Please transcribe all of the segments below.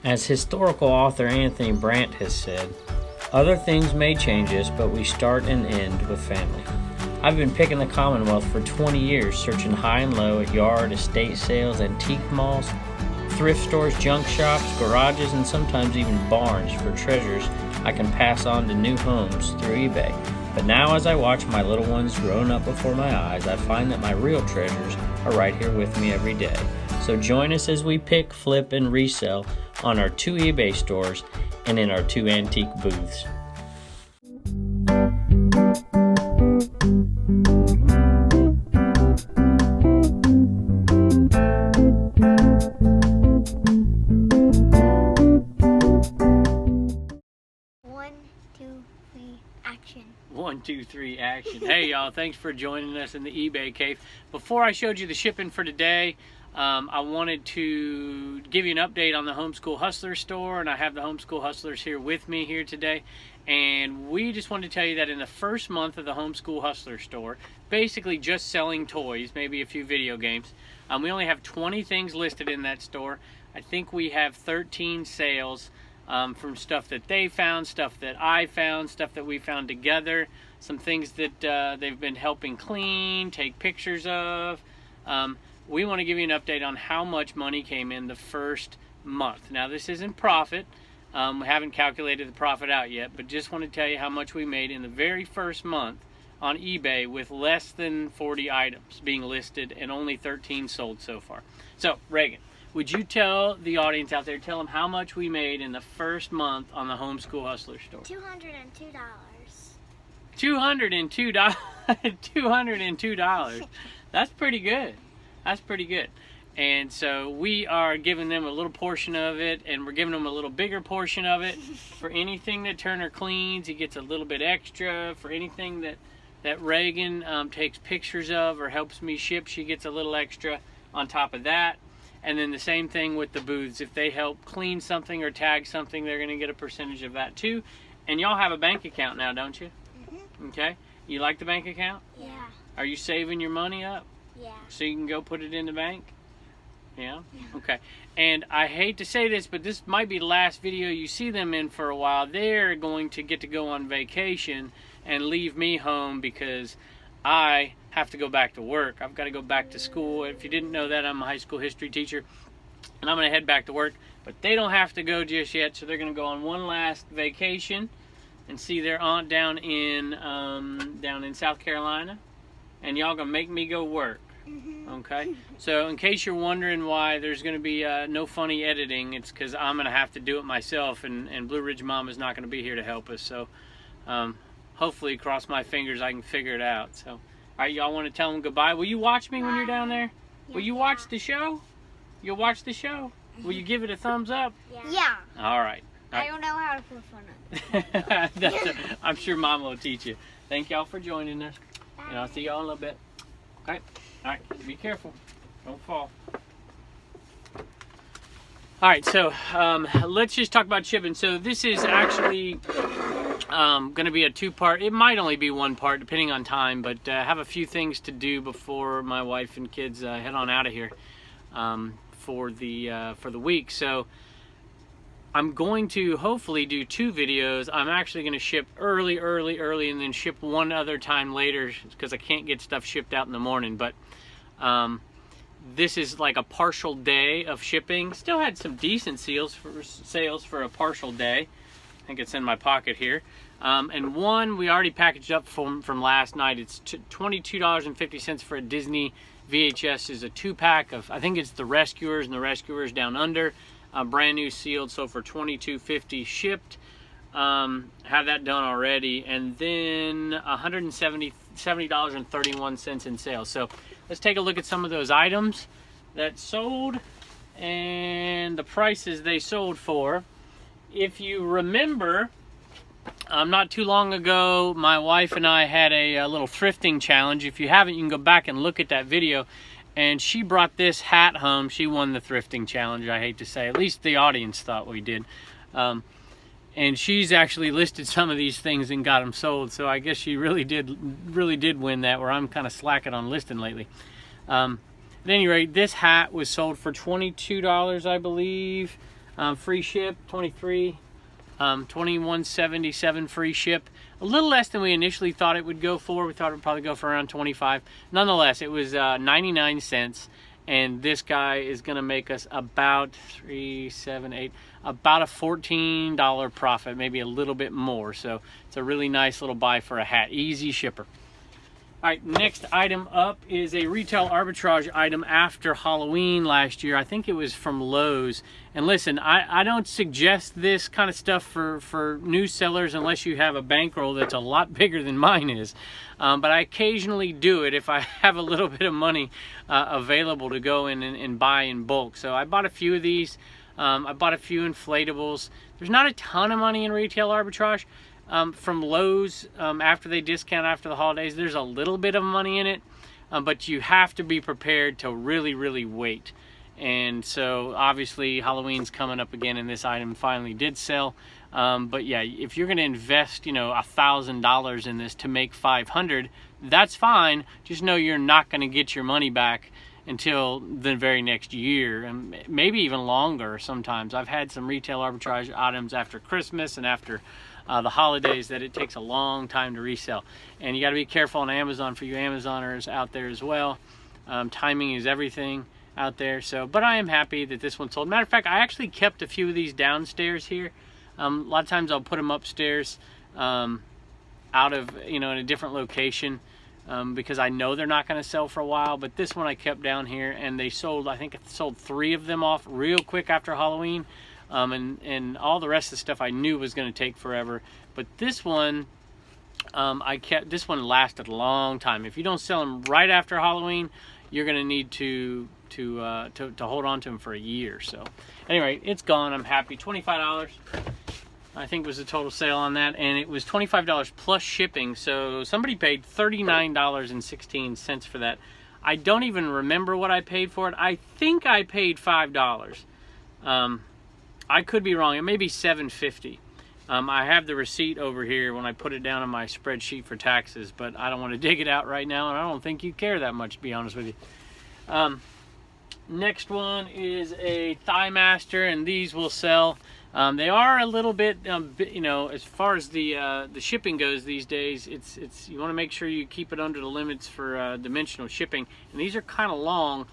As historical author Anthony Brandt has said, other things may change us, but we start and end with family. I've been picking the Commonwealth for 20 years, searching high and low at yard, estate sales, antique malls, thrift stores, junk shops, garages, and sometimes even barns for treasures I can pass on to new homes through eBay. But now as I watch my little ones growing up before my eyes, I find that my real treasures are right here with me every day. So join us as we pick, flip, and resell on our 2 eBay stores and in our 2 antique booths. One, two, three, action. Hey y'all, thanks for joining us in the eBay cave. Before I showed you the shipping for today, I wanted to give you an update on the Homeschool Hustler store, and I have the Homeschool Hustlers here with me here today. And we just wanted to tell you that in the first month of the Homeschool Hustler store, basically just selling toys, maybe a few video games, we only have 20 things listed in that store. I think we have 13 sales from stuff that they found, stuff that I found, stuff that we found together, some things that they've been helping clean, take pictures of. We want to give you an update on how much money came in the first month. Now this isn't profit. We haven't calculated the profit out yet, but just want to tell you how much we made in the very first month on eBay with less than 40 items being listed and only 13 sold so far. So Reagan, would you tell the audience out there, tell them how much we made in the first month on the Homeschool Hustler store? $202. $202. $202. That's pretty good. That's pretty good. And so we are giving them a little portion of it, and we're giving them a little bigger portion of it. For anything that Turner cleans, he gets a little bit extra. For anything that Reagan takes pictures of or helps me ship, she gets a little extra on top of that. And then the same thing with the booths. If they help clean something or tag something, they're going to get a percentage of that too. And y'all have a bank account now, don't you? Mm-hmm. Okay. You like the bank account? Yeah. Are you saving your money up? Yeah. So you can go put it in the bank? Yeah? Okay. And I hate to say this, but this might be the last video you see them in for a while. They're going to get to go on vacation and leave me home because I have to go back to work. I've got to go back to school. If you didn't know that, I'm a high school history teacher, and I'm going to head back to work. But they don't have to go just yet, so they're going to go on one last vacation and see their aunt down in South Carolina. And y'all going to make me go work. Okay? So in case you're wondering why there's going to be no funny editing, it's because I'm going to have to do it myself, and Blue Ridge Mom is not going to be here to help us. So hopefully, cross my fingers, I can figure it out. So, all right, y'all want to tell them goodbye? Will you watch me when you're down there? Will you watch the show? You'll watch the show? Will you give it a thumbs up? Yeah. All right. I don't know how to put fun on. I'm sure Mom will teach you. Thank y'all for joining us. Bye. And I'll see y'all in a little bit. Okay. All right. Be careful. Don't fall. All right. So let's just talk about shipping. So this is actually going to be a 2-part. It might only be 1 part depending on time, but I have a few things to do before my wife and kids head on out of here for the week. So I'm going to hopefully do 2 videos. I'm actually going to ship early, and then ship one other time later because I can't get stuff shipped out in the morning. But this is like a partial day of shipping. Still had some decent sales for a partial day. I think it's in my pocket here. And one we already packaged up from last night. It's $22.50 for a Disney VHS. Is a 2-pack of, I think it's The Rescuers and The Rescuers Down Under. Brand new sealed, so for $22.50 shipped. Have that done already. And then $170.31 in sales. So let's take a look at some of those items that sold and the prices they sold for. If you remember, not too long ago, my wife and I had a little thrifting challenge. If you haven't, you can go back and look at that video. And she brought this hat home. She won the thrifting challenge, I hate to say. At least the audience thought we did. And she's actually listed some of these things and got them sold. So I guess she really did win that, where I'm kind of slacking on listing lately. At any rate, this hat was sold for $22, I believe. Free ship, 23. 21.77 free ship. A little less than we initially thought it would go for. We thought it would probably go for around 25. Nonetheless, it was 99 cents. And this guy is going to make us about about a $14 profit, maybe a little bit more. So it's a really nice little buy for a hat. Easy shipper. All right, next item up is a retail arbitrage item after Halloween last year. I think it was from Lowe's. And listen, I don't suggest this kind of stuff for new sellers unless you have a bankroll that's a lot bigger than mine is. But I occasionally do it if I have a little bit of money available to go in and buy in bulk. So I bought a few of these. I bought a few inflatables. There's not a ton of money in retail arbitrage. From Lowe's, after they discount after the holidays, there's a little bit of money in it, but you have to be prepared to really wait. And so obviously Halloween's coming up again, and this item finally did sell. But yeah, if you're going to invest, you know, $1,000 in this to make $500, that's fine. Just know you're not going to get your money back until the very next year, and maybe even longer sometimes. I've had some retail arbitrage items after Christmas and after the holidays that it takes a long time to resell. And you got to be careful on Amazon for you Amazoners out there as well. Timing is everything out there. So, but I am happy that this one sold. Matter of fact, I actually kept a few of these downstairs here. A lot of times I'll put them upstairs out of, you know, in a different location because I know they're not going to sell for a while. But this one I kept down here, and they sold, I think I sold 3 of them off real quick after Halloween. And all the rest of the stuff I knew was going to take forever. But this one, this one lasted a long time. If you don't sell them right after Halloween, you're going to need to hold on to them for a year. So anyway, it's gone. I'm happy. $25 I think was the total sale on that, and it was $25 plus shipping. So somebody paid $39.16 for that. I don't even remember what I paid for it. I think I paid $5. I could be wrong. It may be $7.50. I have the receipt over here when I put it down on my spreadsheet for taxes, but I don't want to dig it out right now, and I don't think you care that much, to be honest with you. Next one is a ThighMaster, and these will sell. They are a little bit, you know, as far as the shipping goes these days. It's you want to make sure you keep it under the limits for dimensional shipping, and these are kind of long,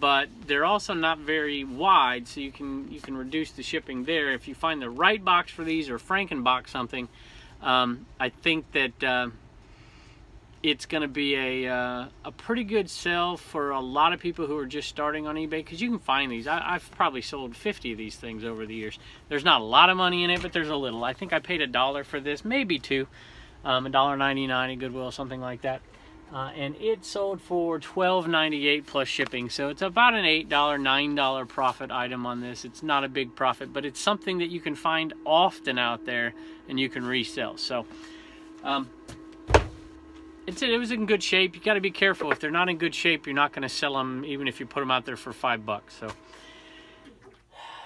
but they're also not very wide, so you can reduce the shipping there. If you find the right box for these, or Frankenbox something, I think that it's going to be a pretty good sell for a lot of people who are just starting on eBay, because you can find these. I've probably sold 50 of these things over the years. There's not a lot of money in it, but there's a little. I think I paid $1 for this, maybe $2, $1.99 at Goodwill, something like that. And it sold for $12.98 plus shipping, so it's about an $8, $9 profit item on this. It's not a big profit, but it's something that you can find often out there and you can resell. So it was in good shape. You got to be careful. If they're not in good shape, you're not going to sell them even if you put them out there for $5. So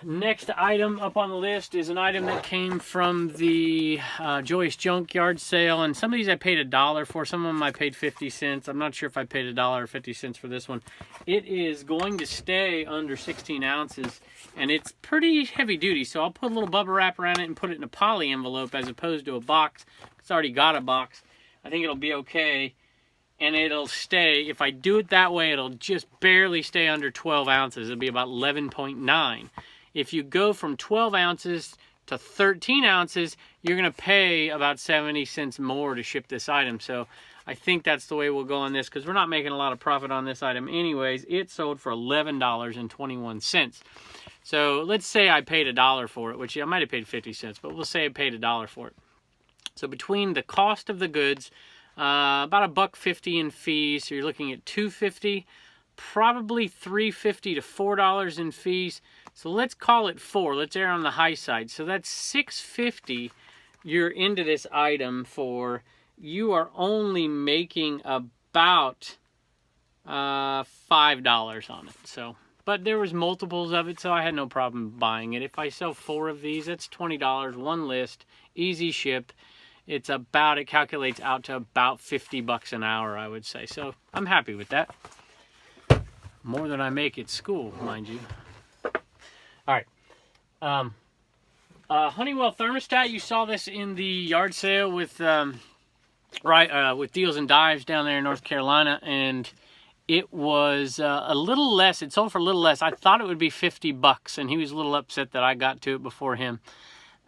next item up on the list is an item that came from the Joyce Junkyard sale, and some of these I paid $1 for. Some of them I paid 50 cents. I'm not sure if I paid $1 or 50 cents for this one. It is going to stay under 16 ounces, and it's pretty heavy duty, so I'll put a little bubble wrap around it and put it in a poly envelope as opposed to a box. It's already got a box. I think it'll be okay, and it'll stay. If I do it that way, it'll just barely stay under 12 ounces. It'll be about 11.9. If you go from 12 ounces to 13 ounces, you're going to pay about 70 cents more to ship this item. So I think that's the way we'll go on this, because we're not making a lot of profit on this item anyways. It sold for $11.21. So let's say I paid $1 for it, which I might have paid 50 cents, but we'll say I paid $1 for it. So between the cost of the goods, about $1.50 in fees, so you're looking at $2.50, probably $3.50 to $4 in fees. So let's call it $4. Let's err on the high side. So that's $6.50 you're into this item for. You are only making about $5 on it. So, but there was multiples of it, so I had no problem buying it. If I sell 4 of these, that's $20, one list, easy ship. It calculates out to about $50 an hour, I would say. So I'm happy with that. More than I make at school, mind you. All right. Honeywell Thermostat. You saw this in the yard sale with with Deals and Dives down there in North Carolina, and it was a little less. It sold for a little less. I thought it would be $50, and he was a little upset that I got to it before him.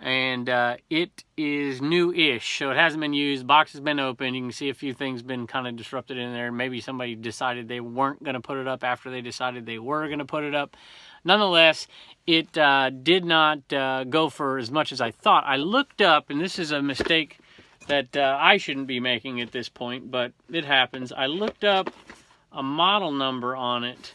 And it is new-ish, so it hasn't been used. Box has been open. You can see a few things been kind of disrupted in there. Maybe somebody decided they weren't going to put it up after they decided they were going to put it up. Nonetheless, it did not go for as much as I thought. I looked up, and this is a mistake that I shouldn't be making at this point, but it happens. I looked up a model number on it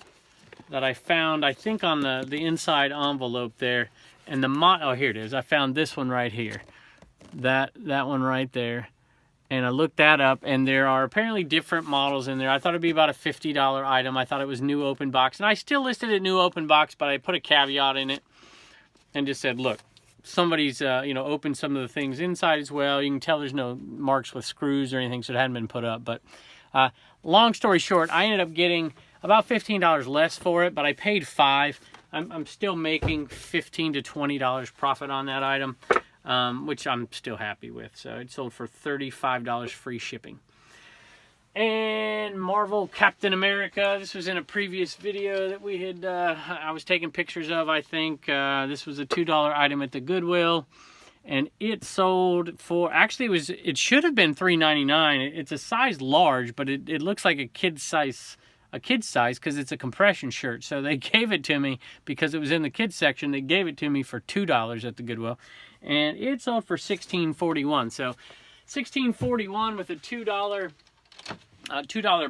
that I found, I think, on the inside envelope there. And oh, here it is. I found this one right here. That one right there. And I looked that up, and there are apparently different models in there. I thought it'd be about a $50 item. I thought it was new open box. And I still listed it new open box, but I put a caveat in it and just said, look, somebody's opened some of the things inside as well. You can tell there's no marks with screws or anything, so it hadn't been put up. But long story short, I ended up getting about $15 less for it, but I paid $5. I'm still making $15 to $20 profit on that item, which I'm still happy with. So it sold for $35 free shipping. And Marvel Captain America. This was in a previous video that we had, I was taking pictures of, I think. This was a $2 item at the Goodwill. And it sold for, actually it should have been $3.99. It's a size large, but it looks like a kid's size because it's a compression shirt. So they gave it to me because it was in the kids section. They gave it to me for $2 at the Goodwill, and it sold for $16.41. So $16.41 with a $2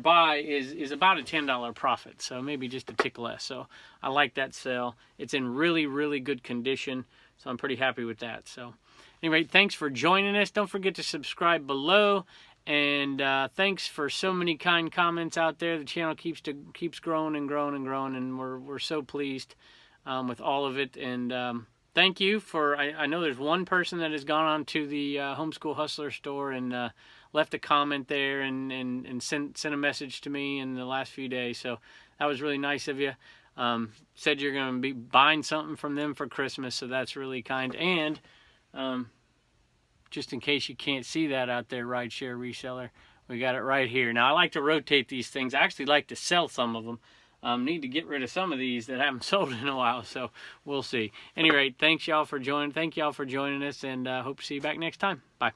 buy is about a $10 profit. So maybe just a tick less. So I like that sale. It's in really, really good condition. So I'm pretty happy with that. So anyway, thanks for joining us. Don't forget to subscribe below. And thanks for so many kind comments out there. The channel keeps growing and growing and growing, and we're so pleased with all of it. And thank you for, I know there's one person that has gone on to the Homeschool Hustler store and left a comment there and sent a message to me in the last few days. So that was really nice of you. Said you're going to be buying something from them for Christmas, so that's really kind. And just in case you can't see that out there, rideshare reseller, we got it right here. Now, I like to rotate these things. I actually like to sell some of them. Need to get rid of some of these that haven't sold in a while, so we'll see. Any rate, thanks y'all for joining. Thank y'all for joining us, and hope to see you back next time. Bye.